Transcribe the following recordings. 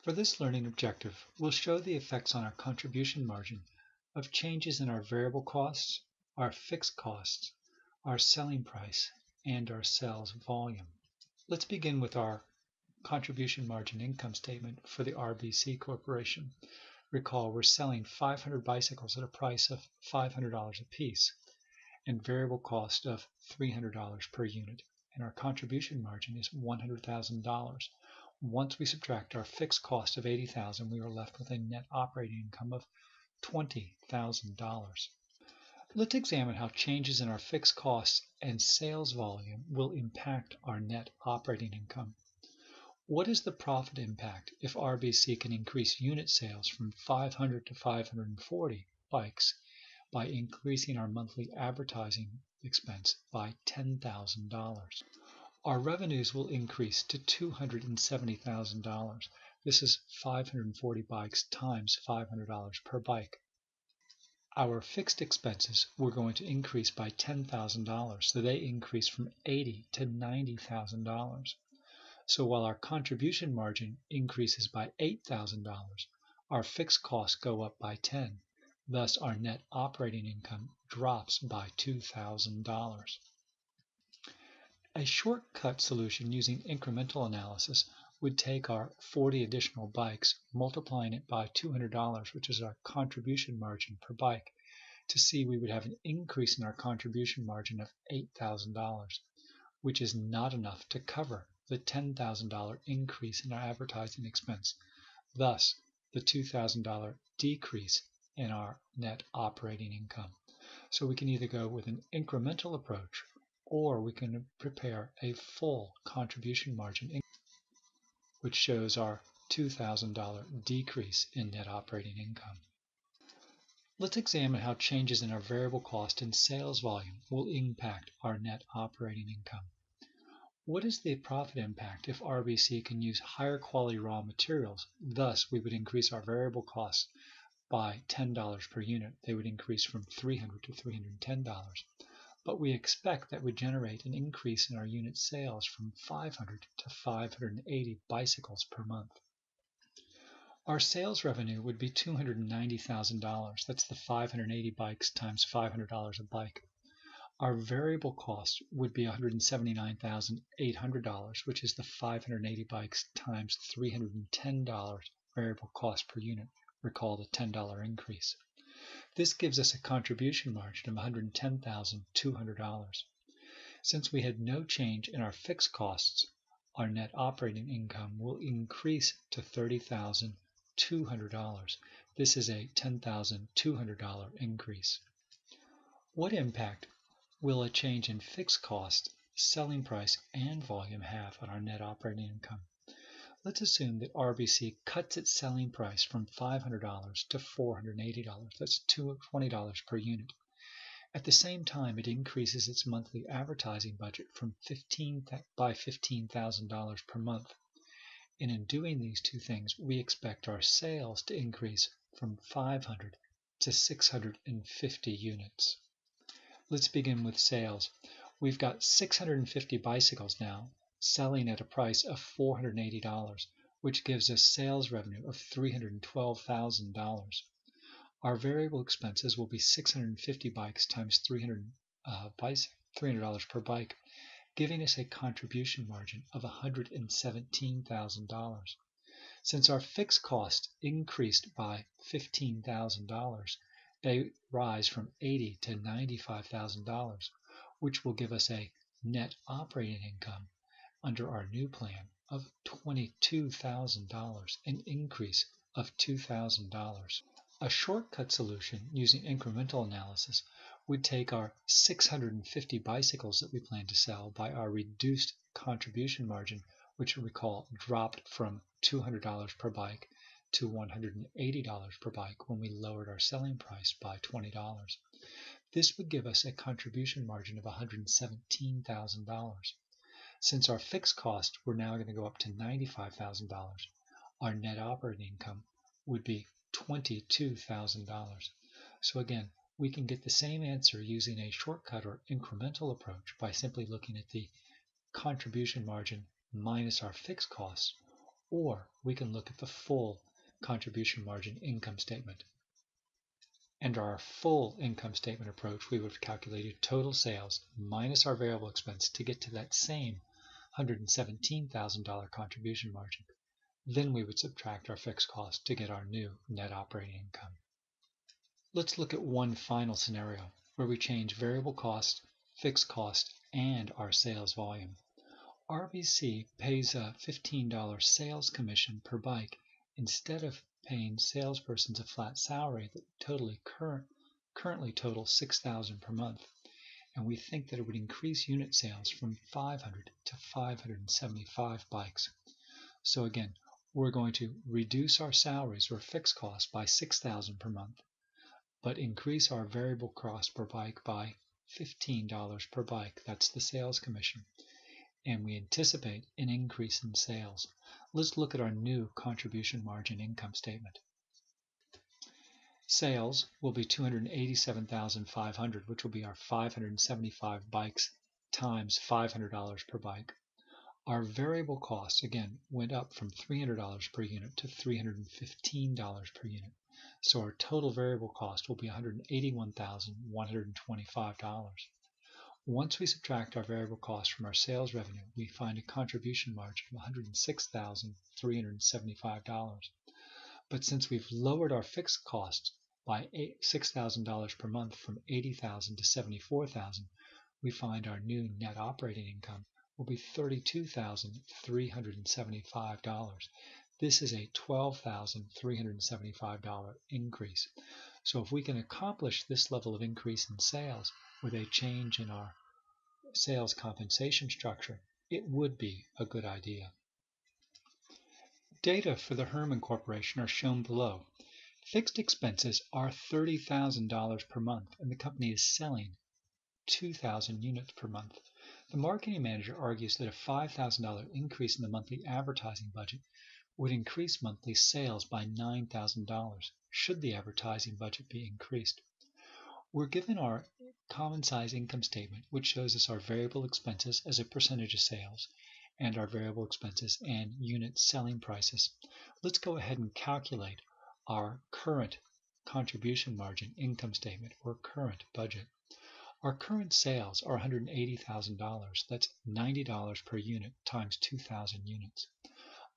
For this learning objective, we'll show the effects on our contribution margin of changes in our variable costs, our fixed costs, our selling price, and our sales volume. Let's begin with our contribution margin income statement for the RBC Corporation. Recall, we're selling 500 bicycles at a price of $500 a piece and variable cost of $300 per unit, and our contribution margin is $100,000. Once we subtract our fixed cost of $80,000, we are left with a net operating income of $20,000. Let's examine how changes in our fixed costs and sales volume will impact our net operating income. What is the profit impact if RBC can increase unit sales from 500 to 540 bikes by increasing our monthly advertising expense by $10,000? Our revenues will increase to $270,000. This is 540 bikes times $500 per bike. Our fixed expenses were going to increase by $10,000, so they increase from $80,000 to $90,000. So while our contribution margin increases by $8,000, our fixed costs go up by $10,000. Thus, our net operating income drops by $2,000. A shortcut solution using incremental analysis would take our 40 additional bikes, multiplying it by $200, which is our contribution margin per bike, to see we would have an increase in our contribution margin of $8,000, which is not enough to cover the $10,000 increase in our advertising expense. Thus, the $2,000 decrease in our net operating income. So we can either go with an incremental approach, or we can prepare a full contribution margin, which shows our $2,000 decrease in net operating income. Let's examine how changes in our variable cost and sales volume will impact our net operating income. What is the profit impact if RBC can use higher quality raw materials? Thus, we would increase our variable costs by $10 per unit. They would increase from $300 to $310. But we expect that would generate an increase in our unit sales from 500 to 580 bicycles per month. Our sales revenue would be $290,000. That's the 580 bikes times $500 a bike. Our variable cost would be $179,800, which is the 580 bikes times $310 variable cost per unit. Recall the $10 increase. This gives us a contribution margin of $110,200. Since we had no change in our fixed costs, our net operating income will increase to $30,200. This is a $10,200 increase. What impact will a change in fixed cost, selling price, and volume have on our net operating income? Let's assume that RBC cuts its selling price from $500 to $480. That's $20 per unit. At the same time, it increases its monthly advertising budget by $15,000 per month. And in doing these two things, we expect our sales to increase from 500 to 650 units. Let's begin with sales. We've got 650 bicycles now, selling at a price of $480, which gives us sales revenue of $312,000. Our variable expenses will be 650 bikes times $300 per bike, giving us a contribution margin of $117,000. Since our fixed cost increased by $15,000, they rise from $80,000 to $95,000, which will give us a net operating income under our new plan of $22,000, an increase of $2,000. A shortcut solution using incremental analysis would take our 650 bicycles that we plan to sell by our reduced contribution margin, which we recall dropped from $200 per bike to $180 per bike when we lowered our selling price by $20. This would give us a contribution margin of $117,000. Since our fixed costs were now going to go up to $95,000, our net operating income would be $22,000. So again, we can get the same answer using a shortcut or incremental approach by simply looking at the contribution margin minus our fixed costs, or we can look at the full contribution margin income statement. Under our full income statement approach, we would have calculated total sales minus our variable expense to get to that same $117,000 contribution margin. Then we would subtract our fixed cost to get our new net operating income. Let's look at one final scenario where we change variable cost, fixed cost, and our sales volume. RBC pays a $15 sales commission per bike instead of paying salespersons a flat salary that currently totals $6,000 per month, and we think that it would increase unit sales from 500 to 575 bikes. So again, we're going to reduce our salaries or fixed costs by $6,000 per month, but increase our variable cost per bike by $15 per bike. That's the sales commission. And we anticipate an increase in sales. Let's look at our new contribution margin income statement. Sales will be $287,500, which will be our 575 bikes times $500 per bike. Our variable costs, again, went up from $300 per unit to $315 per unit. So our total variable cost will be $181,125. Once we subtract our variable cost from our sales revenue, we find a contribution margin of $106,375. But since we've lowered our fixed costs by $6,000 per month from $80,000 to $74,000, we find our new net operating income will be $32,375. This is a $12,375 increase. So if we can accomplish this level of increase in sales with a change in our sales compensation structure, it would be a good idea. Data for the Herman Corporation are shown below. Fixed expenses are $30,000 per month, and the company is selling 2,000 units per month. The marketing manager argues that a $5,000 increase in the monthly advertising budget would increase monthly sales by $9,000 should the advertising budget be increased. We're given our common size income statement, which shows us our variable expenses as a percentage of sales and our variable expenses and unit selling prices. Let's go ahead and calculate our current contribution margin income statement or current budget. Our current sales are $180,000. That's $90 per unit times 2,000 units.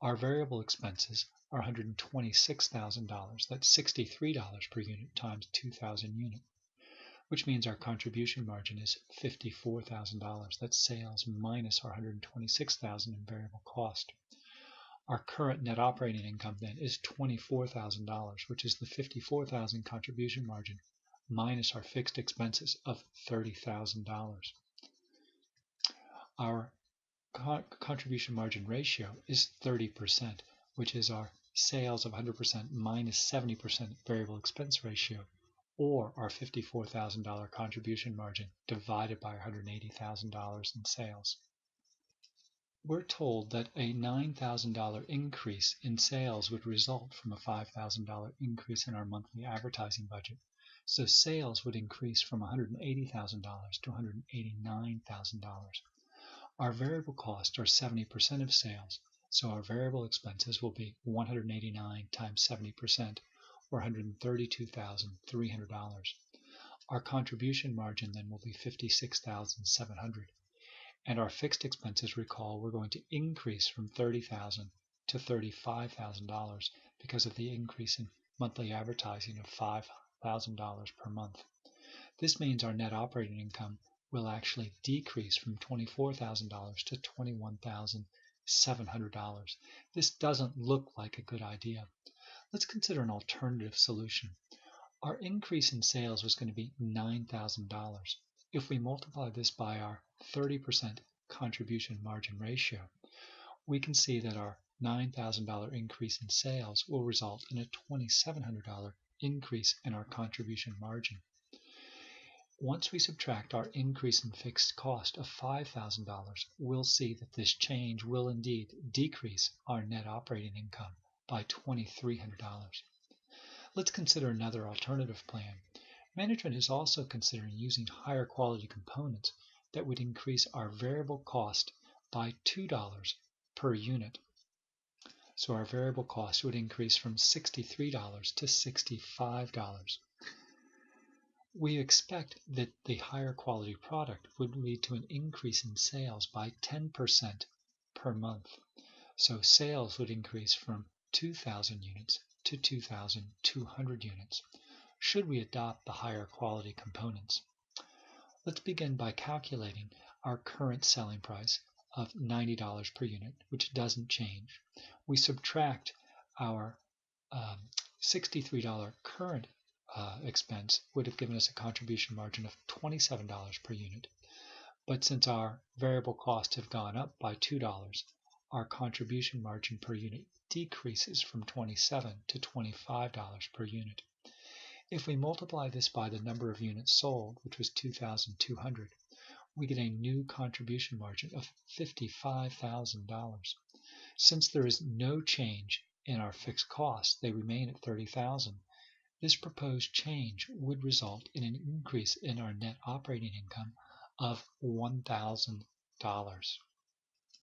Our variable expenses are $126,000. That's $63 per unit times 2,000 units, which means our contribution margin is $54,000. That's sales minus our $126,000 in variable cost. Our current net operating income then is $24,000, which is the $54,000 contribution margin minus our fixed expenses of $30,000. Our contribution margin ratio is 30%, which is our sales of 100% minus 70% variable expense ratio, or our $54,000 contribution margin divided by $180,000 in sales. We're told that a $9,000 increase in sales would result from a $5,000 increase in our monthly advertising budget. So sales would increase from $180,000 to $189,000. Our variable costs are 70% of sales, so our variable expenses will be $189 times 70%, or $132,300. Our contribution margin then will be $56,700. And our fixed expenses, recall, we're going to increase from $30,000 to $35,000 because of the increase in monthly advertising of $5,000 per month. This means our net operating income will actually decrease from $24,000 to $21,700. This doesn't look like a good idea. Let's consider an alternative solution. Our increase in sales was going to be $9,000. If we multiply this by our 30% contribution margin ratio, we can see that our $9,000 increase in sales will result in a $2,700 increase in our contribution margin. Once we subtract our increase in fixed cost of $5,000, we'll see that this change will indeed decrease our net operating income by $2,300. Let's consider another alternative plan. Management is also considering using higher quality components that would increase our variable cost by $2 per unit. So our variable cost would increase from $63 to $65. We expect that the higher quality product would lead to an increase in sales by 10% per month. So sales would increase from 2,000 units to 2,200 units, should we adopt the higher quality components. Let's begin by calculating our current selling price of $90 per unit, which doesn't change. We subtract our $63 current expense would have given us a contribution margin of $27 per unit. But since our variable costs have gone up by $2, our contribution margin per unit decreases from $27 to $25 per unit. If we multiply this by the number of units sold, which was 2,200, we get a new contribution margin of $55,000. Since there is no change in our fixed costs, they remain at $30,000. This proposed change would result in an increase in our net operating income of $1,000.